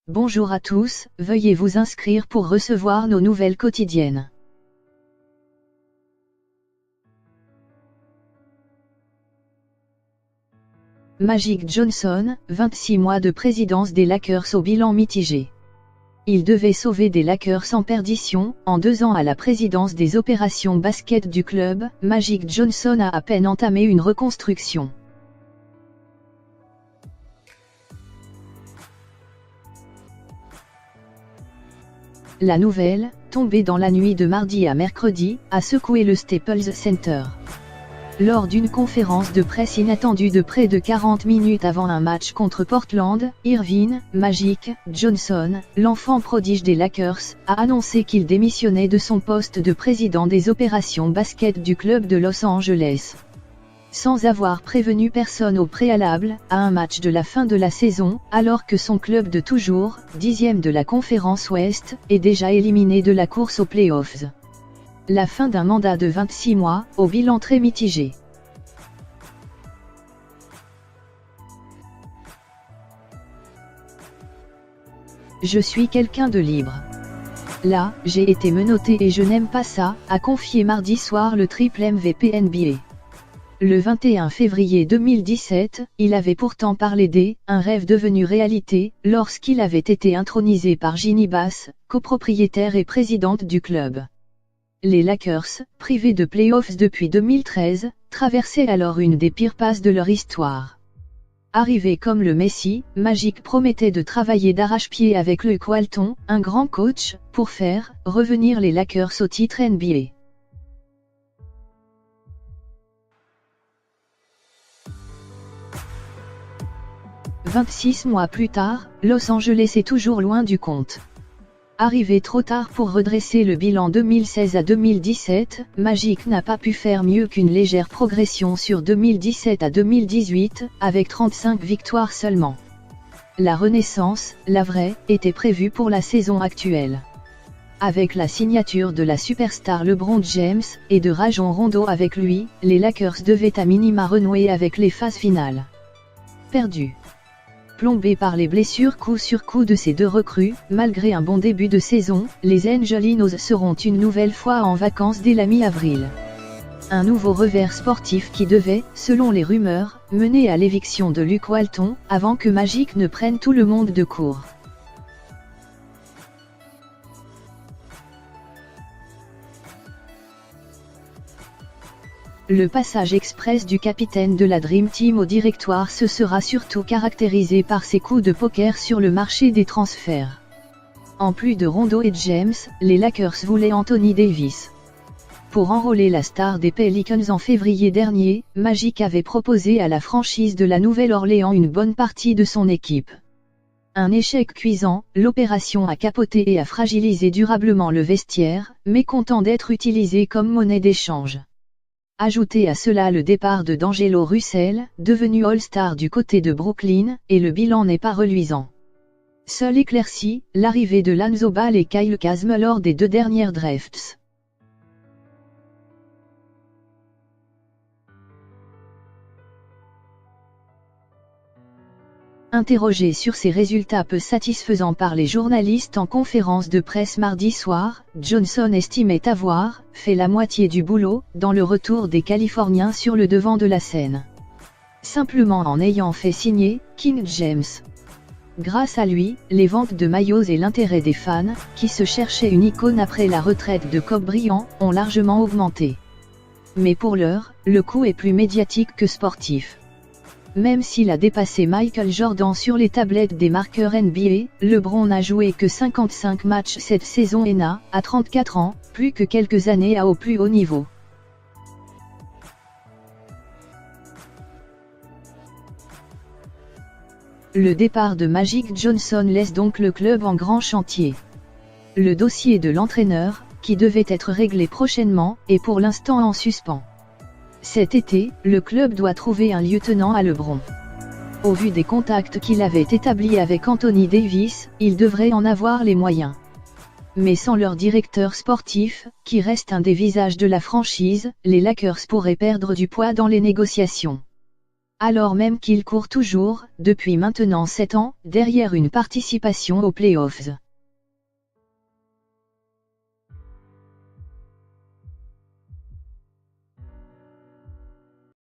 Bonjour à tous, veuillez vous inscrire pour recevoir nos nouvelles quotidiennes. Magic Johnson, 26 mois de présidence des Lakers au bilan mitigé. Il devait sauver des Lakers en perdition. En 2 ans à la présidence des opérations basket du club, Magic Johnson a à peine entamé une reconstruction. La nouvelle, tombée dans la nuit de mardi à mercredi, a secoué le Staples Center. Lors d'une conférence de presse inattendue de près de 40 minutes avant un match contre Portland, Irving Magic Johnson, l'enfant prodige des Lakers, a annoncé qu'il démissionnait de son poste de président des opérations basket du club de Los Angeles. Sans avoir prévenu personne au préalable, à un match de la fin de la saison, alors que son club de toujours, 10e de la conférence Ouest, est déjà éliminé de la course aux playoffs. La fin d'un mandat de 26 mois, au bilan très mitigé. Je suis quelqu'un de libre. Là, j'ai été menotté et je n'aime pas ça, a confié mardi soir le triple MVP NBA. Le 21 février 2017, il avait pourtant parlé un rêve devenu réalité, lorsqu'il avait été intronisé par Ginny Bass, copropriétaire et présidente du club. Les Lakers, privés de playoffs depuis 2013, traversaient alors une des pires passes de leur histoire. Arrivé comme le Messie, Magic promettait de travailler d'arrache-pied avec Luke Walton, un grand coach, pour faire revenir les Lakers au titre NBA. « 26 mois plus tard, Los Angeles est toujours loin du compte. » Arrivé trop tard pour redresser le bilan 2016 à 2017, Magic n'a pas pu faire mieux qu'une légère progression sur 2017 à 2018, avec 35 victoires seulement. La renaissance, la vraie, était prévue pour la saison actuelle. Avec la signature de la superstar LeBron James, et de Rajon Rondo avec lui, les Lakers devaient à minima renouer avec les phases finales. Perdu. Plombés par les blessures coup sur coup de ces deux recrues, malgré un bon début de saison, les Angelinos seront une nouvelle fois en vacances dès la mi-avril. Un nouveau revers sportif qui devait, selon les rumeurs, mener à l'éviction de Luke Walton, avant que Magic ne prenne tout le monde de court. Le passage express du capitaine de la Dream Team au directoire se sera surtout caractérisé par ses coups de poker sur le marché des transferts. En plus de Rondo et James, les Lakers voulaient Anthony Davis. Pour enrôler la star des Pelicans en février dernier, Magic avait proposé à la franchise de la Nouvelle-Orléans une bonne partie de son équipe. Un échec cuisant, l'opération a capoté et a fragilisé durablement le vestiaire, mécontent d'être utilisé comme monnaie d'échange. Ajoutez à cela le départ de D'Angelo Russell, devenu All-Star du côté de Brooklyn, et le bilan n'est pas reluisant. Seule éclaircie, l'arrivée de Lonzo Ball et Kyle Kuzma lors des 2 dernières drafts. Interrogé sur ses résultats peu satisfaisants par les journalistes en conférence de presse mardi soir, Johnson estimait avoir fait la moitié du boulot dans le retour des Californiens sur le devant de la scène. Simplement en ayant fait signer King James. Grâce à lui, les ventes de maillots et l'intérêt des fans, qui se cherchaient une icône après la retraite de Kobe Bryant, ont largement augmenté. Mais pour l'heure, le coup est plus médiatique que sportif. Même s'il a dépassé Michael Jordan sur les tablettes des marqueurs NBA, LeBron n'a joué que 55 matchs cette saison et n'a, à 34 ans, plus que quelques années au plus haut niveau. Le départ de Magic Johnson laisse donc le club en grand chantier. Le dossier de l'entraîneur, qui devait être réglé prochainement, est pour l'instant en suspens. Cet été, le club doit trouver un lieutenant à LeBron. Au vu des contacts qu'il avait établis avec Anthony Davis, il devrait en avoir les moyens. Mais sans leur directeur sportif, qui reste un des visages de la franchise, les Lakers pourraient perdre du poids dans les négociations. alors même qu'il court toujours, depuis maintenant 7 ans, derrière une participation aux playoffs.